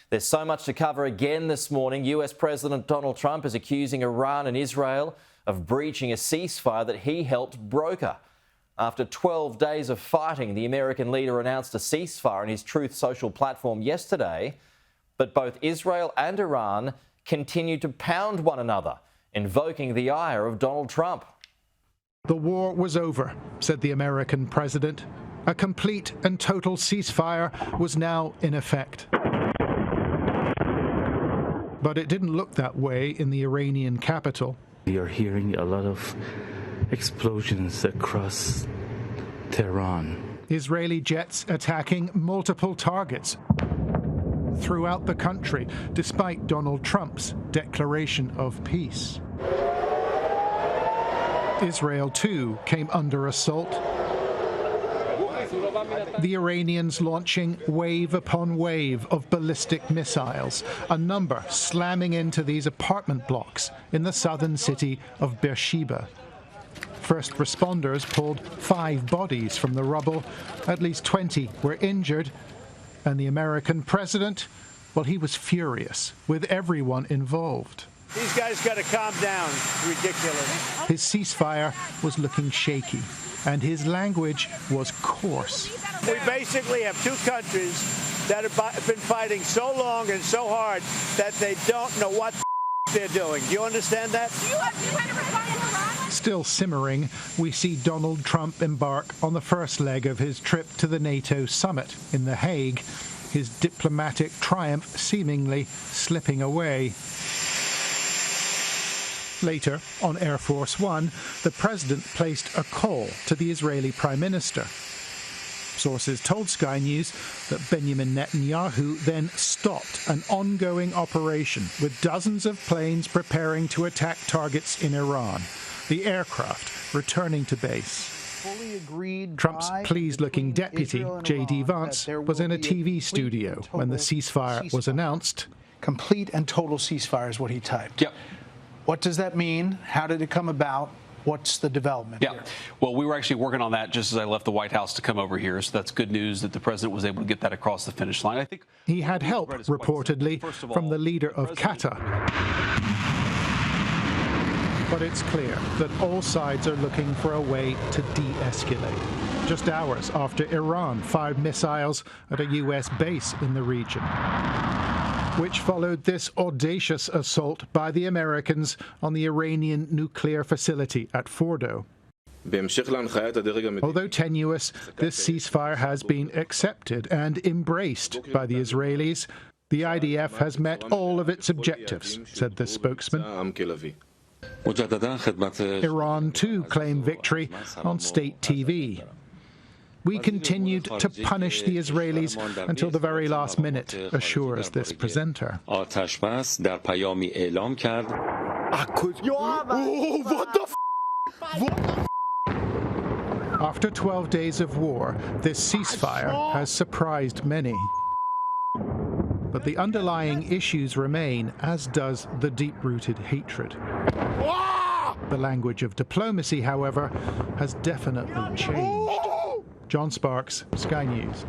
There's so much to cover again this morning. US President Donald Trump is accusing Iran and Israel of breaching a ceasefire that he helped broker. After 12 days of fighting, the American leader announced a ceasefire on his Truth Social platform yesterday. But both Israel and Iran continue to pound one another, invoking the ire of Donald Trump. The war was over, said the American president. A complete and total ceasefire was now in effect. But it didn't look that way in the Iranian capital. We are hearing a lot of explosions across Tehran. Israeli jets attacking multiple targets throughout the country, despite Donald Trump's declaration of peace. Israel, too, came under assault. The Iranians launching wave upon wave of ballistic missiles, a number slamming into these apartment blocks in the southern city of Beersheba. First responders pulled 5 bodies from the rubble. At least 20 were injured. And the American president, well, he was furious with everyone involved. These guys got to calm down. It's ridiculous. His ceasefire was looking shaky, and his language was coarse. We basically have 2 countries that have been fighting so long and so hard that they don't know what they're doing. Do you understand that? Still simmering, we see Donald Trump embark on the first leg of his trip to the NATO summit in The Hague, his diplomatic triumph seemingly slipping away. Later, on Air Force One, the president placed a call to the Israeli Prime Minister. Sources told Sky News that Benjamin Netanyahu then stopped an ongoing operation with dozens of planes preparing to attack targets in Iran, the aircraft returning to base. Trump's pleased-looking deputy, J.D. Vance, was in a TV studio when the ceasefire was announced. Complete and total ceasefire is what he typed. Yep. What does that mean? How did it come about? What's the development here? Well, we were actually working on that just as I left the White House to come over here, so that's good news that the president was able to get that across the finish line. I think he had help, reportedly, from the leader of Qatar. But it's clear that all sides are looking for a way to de-escalate, just hours after Iran fired missiles at a U.S. base in the region, which followed this audacious assault by the Americans on the Iranian nuclear facility at Fordo. Although tenuous, this ceasefire has been accepted and embraced by the Israelis. The IDF has met all of its objectives, said the spokesman. Iran, too, claimed victory on state TV. We continued to punish the Israelis until the very last minute, assures this presenter. What the After 12 days of war, this ceasefire has surprised many. But the underlying issues remain, as does the deep-rooted hatred. The language of diplomacy, however, has definitely changed. John Sparks, Sky News.